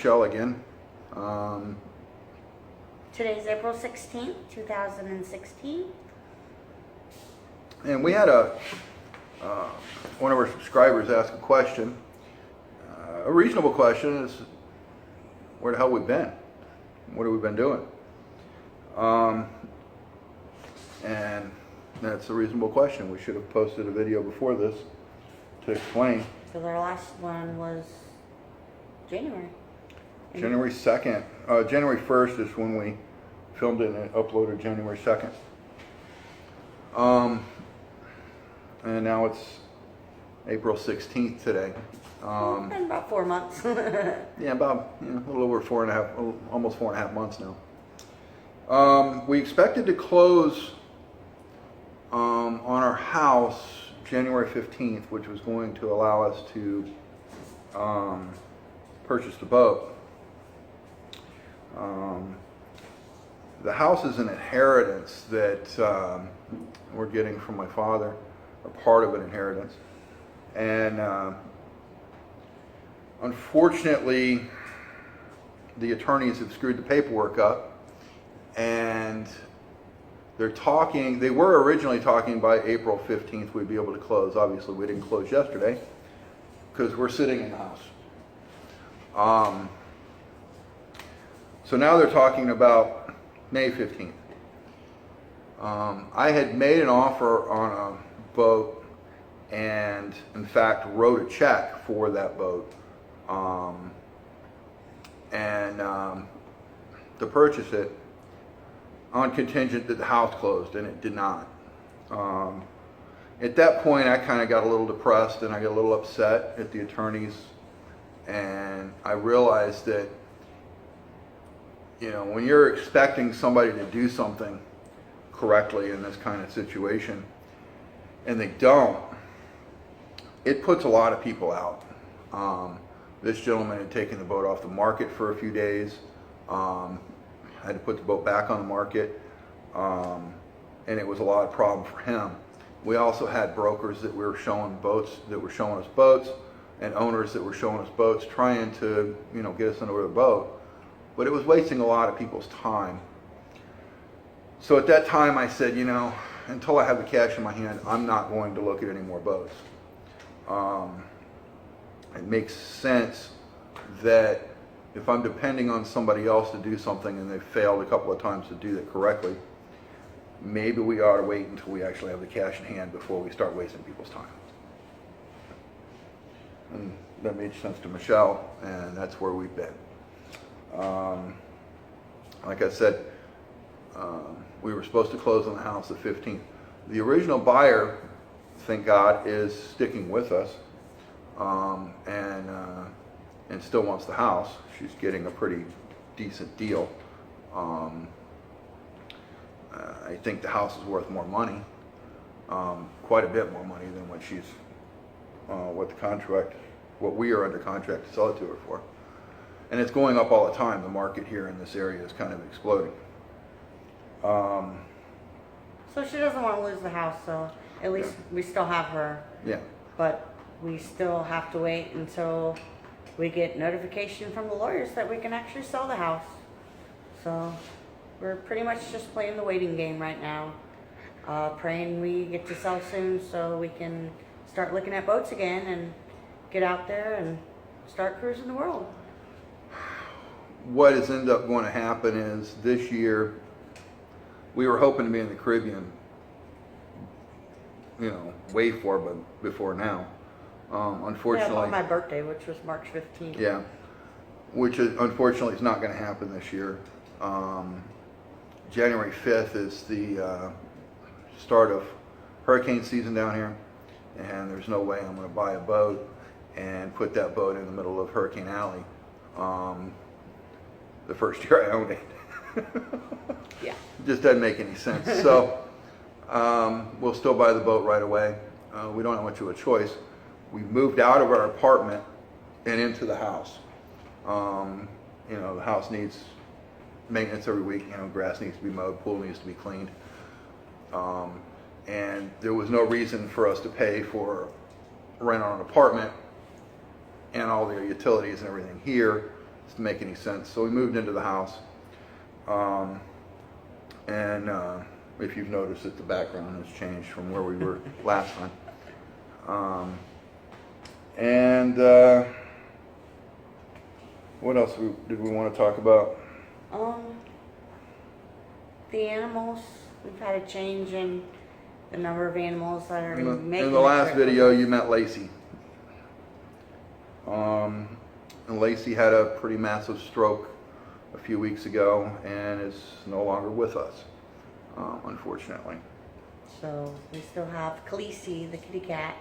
Michelle again. Today's April 16th, 2016. And we had one of our subscribers ask a question. A reasonable question is, where the hell we been? What have we been doing? And that's a reasonable question. We should have posted a video before this to explain. Because our last one was January. January 2nd. January 1st is when we filmed it and uploaded January 2nd. And now it's April 16th today. Been about 4 months. Yeah, about a little over 4.5, almost 4.5 months now. We expected to close on our house January 15th, which was going to allow us to purchase the boat. The house is an inheritance that we're getting from my father, or part of an inheritance. And unfortunately, the attorneys have screwed the paperwork up, and they were originally talking by April 15th we'd be able to close. Obviously, we didn't close yesterday because we're sitting in the house. So now they're talking about May 15th. I had made an offer on a boat and, in fact, wrote a check for that boat to purchase it on contingent that the house closed, and it did not. At that point, I kind of got a little depressed and I got a little upset at the attorneys, and I realized that, when you're expecting somebody to do something correctly in this kind of situation and they don't, it puts a lot of people out. This gentleman had taken the boat off the market for a few days, had to put the boat back on the market, and it was a lot of problem for him. We also had brokers that were showing us boats, and owners that were showing us boats, trying to get us into the boat, but it was wasting a lot of people's time. So at that time I said, until I have the cash in my hand, I'm not going to look at any more boats. It makes sense that if I'm depending on somebody else to do something and they've failed a couple of times to do that correctly, maybe we ought to wait until we actually have the cash in hand before we start wasting people's time. And that made sense to Michelle, and that's where we've been. Like I said, we were supposed to close on the house the 15th. The original buyer, thank God, is sticking with us, and still wants the house. She's getting a pretty decent deal. I think the house is worth more money, quite a bit more money than what what we are under contract to sell it to her for. And it's going up all the time. The market here in this area is kind of exploding. So she doesn't want to lose the house, so at least we still have her. Yeah. But we still have to wait until we get notification from the lawyers that we can actually sell the house. So we're pretty much just playing the waiting game right now. Praying we get to sell soon so we can start looking at boats again and get out there and start cruising the world. What has ended up going to happen is this year we were hoping to be in the Caribbean, way before now. Unfortunately, on my birthday, which was March 15th. Yeah, which unfortunately is not going to happen this year. January 5th is the start of hurricane season down here, and there's no way I'm going to buy a boat and put that boat in the middle of Hurricane Alley the first year I owned it. Yeah. It just doesn't make any sense. So we'll still buy the boat right away. We don't have much of a choice. We moved out of our apartment and into the house. The house needs maintenance every week. Grass needs to be mowed, pool needs to be cleaned. And there was no reason for us to pay for rent on an apartment and all the utilities and everything here to make any sense. So we moved into the house. And if you've noticed that the background has changed from where we were last time. What else did we want to talk about? The animals, we've had a change in the number of animals that are making In the last trip. video, you met Lacey. And Lacey had a pretty massive stroke a few weeks ago and is no longer with us, unfortunately. So we still have Khaleesi, the kitty cat,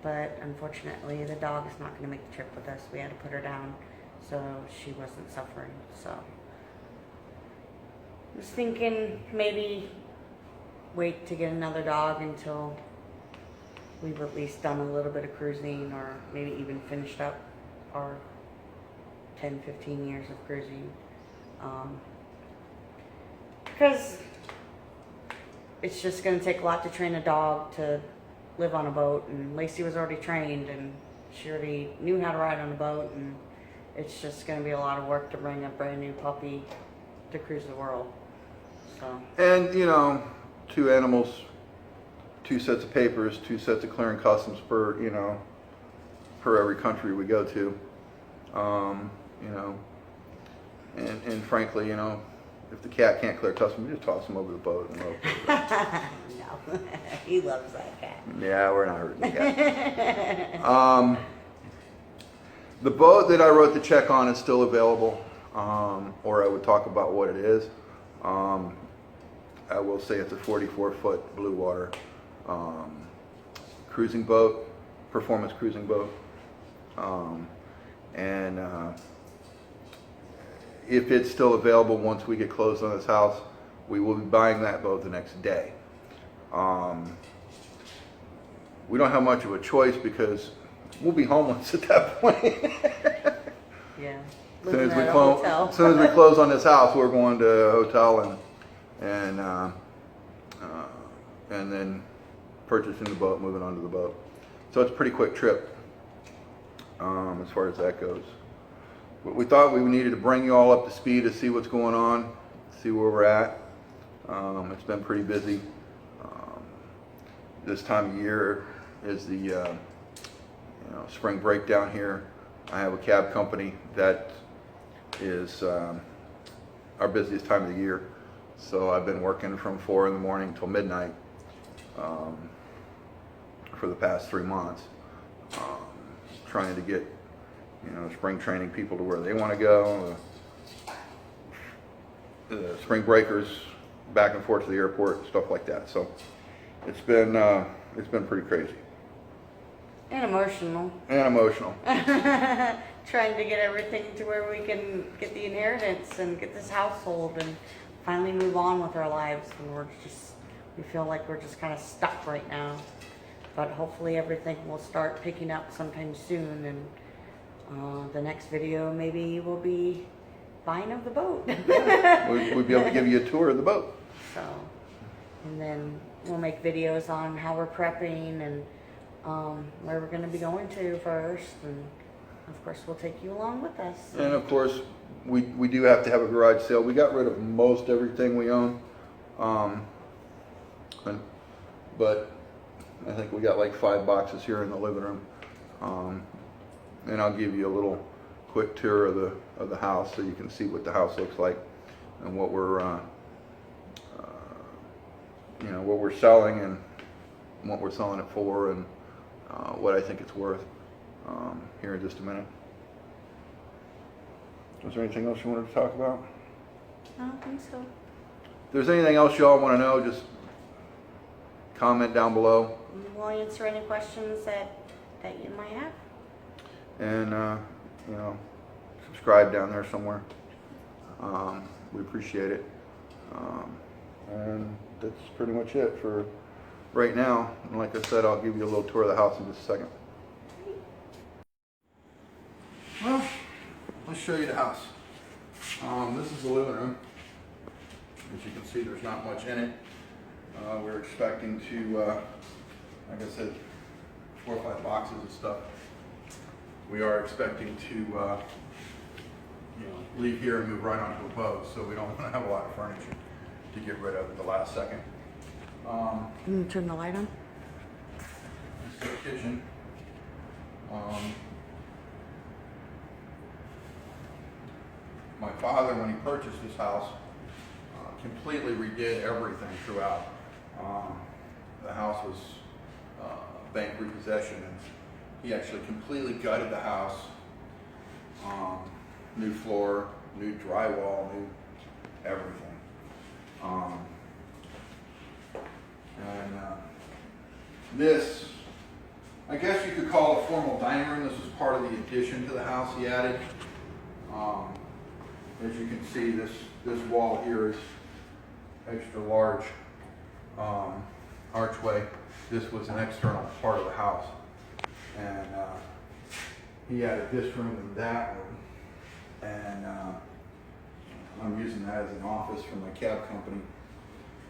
but unfortunately the dog is not going to make the trip with us. We had to put her down so she wasn't suffering. So I was thinking maybe wait to get another dog until we've at least done a little bit of cruising, or maybe even finished up our 10-15 years of cruising. Because it's just going to take a lot to train a dog to live on a boat, and Lacey was already trained and she already knew how to ride on a boat, and it's just going to be a lot of work to bring a brand new puppy to cruise the world. So. And, you know, 2 animals, 2 sets of papers, 2 sets of clearing customs per, you know, per every country we go to. You know, and frankly, you know, if the cat can't clear customs, we just toss him over the boat and rope. No, he loves that cat. Yeah, we're not hurting the cat. The boat that I wrote the check on is still available, or I would talk about what it is. I will say it's a 44-foot blue water cruising boat, performance cruising boat. If it's still available once we get closed on this house, we will be buying that boat the next day. We don't have much of a choice because we'll be homeless at that point. Yeah. As soon as we close on this house, we're going to a hotel and then purchasing the boat, moving on to the boat. So it's a pretty quick trip as far as that goes. But we thought we needed to bring you all up to speed to see what's going on, see where we're at. It's been pretty busy. This time of year is the spring break down here. I have a cab company that is our busiest time of the year. So I've been working from 4 in the morning till midnight for the past 3 months, trying to get spring training people to where they want to go, the spring breakers back and forth to the airport, stuff like that. So it's been pretty crazy. And emotional. Trying to get everything to where we can get the inheritance and get this household and finally move on with our lives. And we feel like we're just kind of stuck right now. But hopefully everything will start picking up sometime soon, and the next video maybe will be buying of the boat. We'll be able to give you a tour of the boat. So, and then we'll make videos on how we're prepping and where we're going to be going to first, and of course we'll take you along with us. And of course we do have to have a garage sale. We got rid of most everything we own, but I think we got like 5 boxes here in the living room. And I'll give you a little quick tour of the house so you can see what the house looks like and what we're what we're selling and what we're selling it for, and what I think it's worth here in just a minute. Was there anything else you wanted to talk about? I don't think so. If there's anything else y'all want to know, just comment down below. We'll answer any questions that you might have. And subscribe down there somewhere. We appreciate it. And that's pretty much it for right now. And like I said, I'll give you a little tour of the house in just a second. Well, let's show you the house. This is the living room. As you can see, there's not much in it. We're expecting to, like I said, 4 or 5 boxes of stuff. We are expecting to leave here and move right onto a boat, so we don't want to have a lot of furniture to get rid of at the last second. Turn the light on. This is the kitchen. My father, when he purchased this house, completely redid everything throughout. The house was bank repossession, and he actually completely gutted the house. New floor, new drywall, new everything. This, I guess you could call it a formal dining room. This was part of the addition to the house he added. As you can see, this wall here is extra large archway. This was an external part of the house. And he added this room and that room. And I'm using that as an office for my cab company.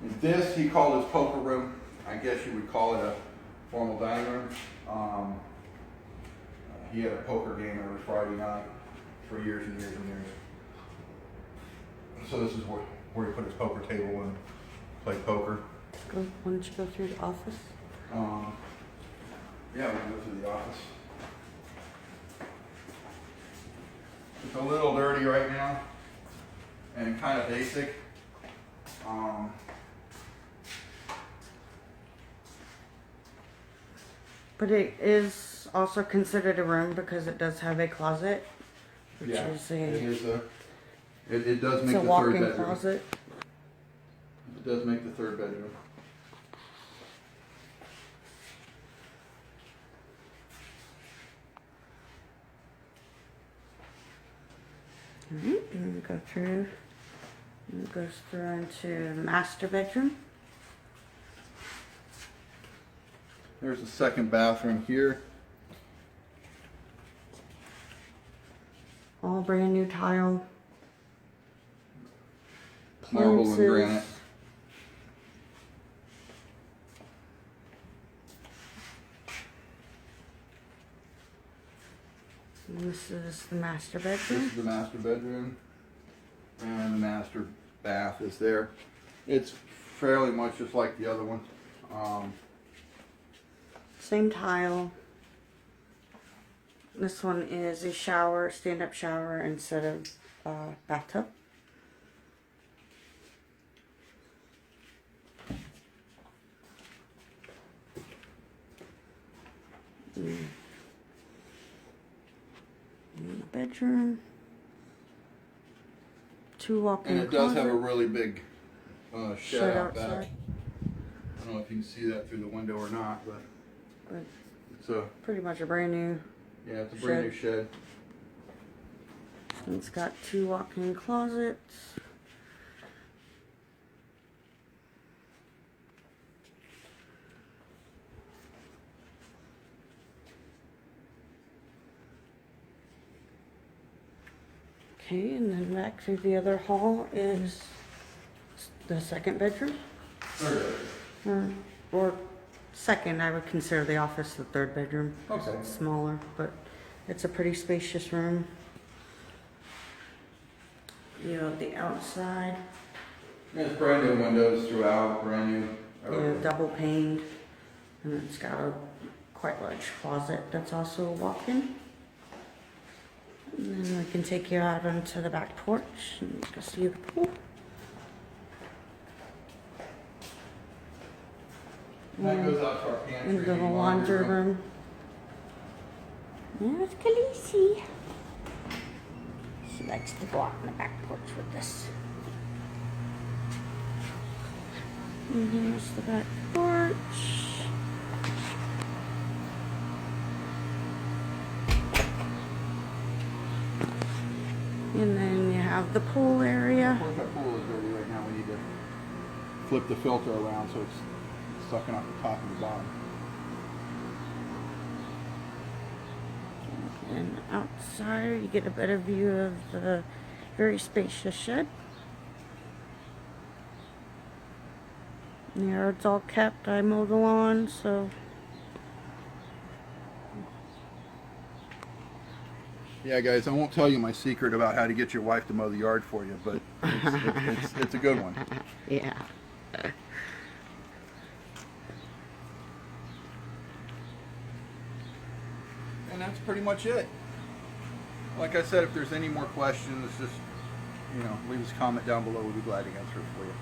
And this he called his poker room. I guess you would call it a formal dining room. He had a poker game every Friday night for years and years and years. So this is where he put his poker table and played poker. Why don't you go through the office? Yeah, we can go through the office. It's a little dirty right now and kind of basic. But it is also considered a room because it does have a closet, which Yeah, is it a, is it does it's make a the third walk-in bedroom. closet. It does make the third bedroom. Alright, and we go through, and it goes through into the master bedroom. There's a second bathroom here. All brand new tile. Marble and Appliances. granite. And this is the master This bedroom. is the master bedroom. And the master bath is there. It's fairly much just like the other one. Same tile. This one is a shower, stand-up shower instead of bathtub. In the bedroom. Two walk-in And it does have a closet. really big shed Shed out back. outside. I don't know if you can see that through the window or not, but But it's a pretty much a brand new. it's a brand new shed. And it's got two walk-in closets. Okay, and then back through the other hall is the second bedroom. Or second, I would consider the office the third bedroom. Okay. It's smaller, but it's a pretty spacious room. You have the outside, It's brand new windows throughout, brand new. everything. double paned, and it's got a quite large closet that's also a walk-in. And then we can take you out onto the back porch and go see the pool. That goes out to our pantry. Into the laundry room. There's Khaleesi. She likes to go out on the back porch with us. And here's the back porch. And then you have the pool area. Of course, our pool is dirty right now. We need to flip the filter around so it's sucking off the top and the bottom. And outside, you get a better view of the very spacious shed. The yard's all kept. I mow the lawn, so Yeah, guys, I won't tell you my secret about how to get your wife to mow the yard for you, but it's a good one. Yeah. And that's pretty much it. Like I said, if there's any more questions, just, leave us a comment down below. We'll be glad to answer it for you.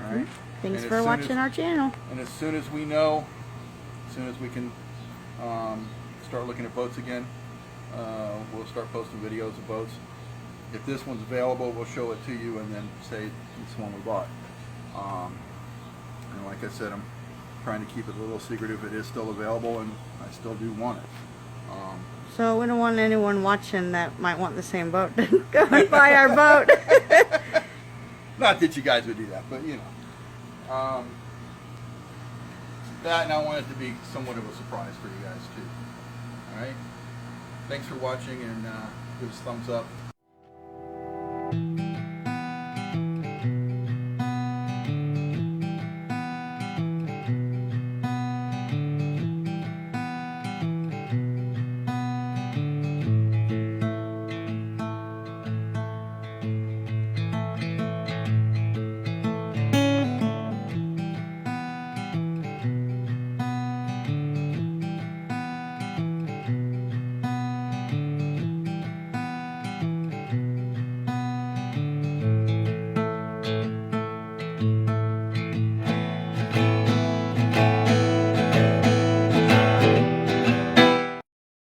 All right? Thanks And for as soon watching as- our channel. And as soon as we know, as soon as we can start looking at boats again, we'll start posting videos of boats. If this one's available, we'll show it to you and then say it's the one we bought. And like I said, I'm trying to keep it a little secretive. It is still available, and I still do want it. So we don't want anyone watching that might want the same boat to go and buy our boat. Not that you guys would do that, but that, and I want it to be somewhat of a surprise for you guys too. All right. Thanks for watching, and give us a thumbs up.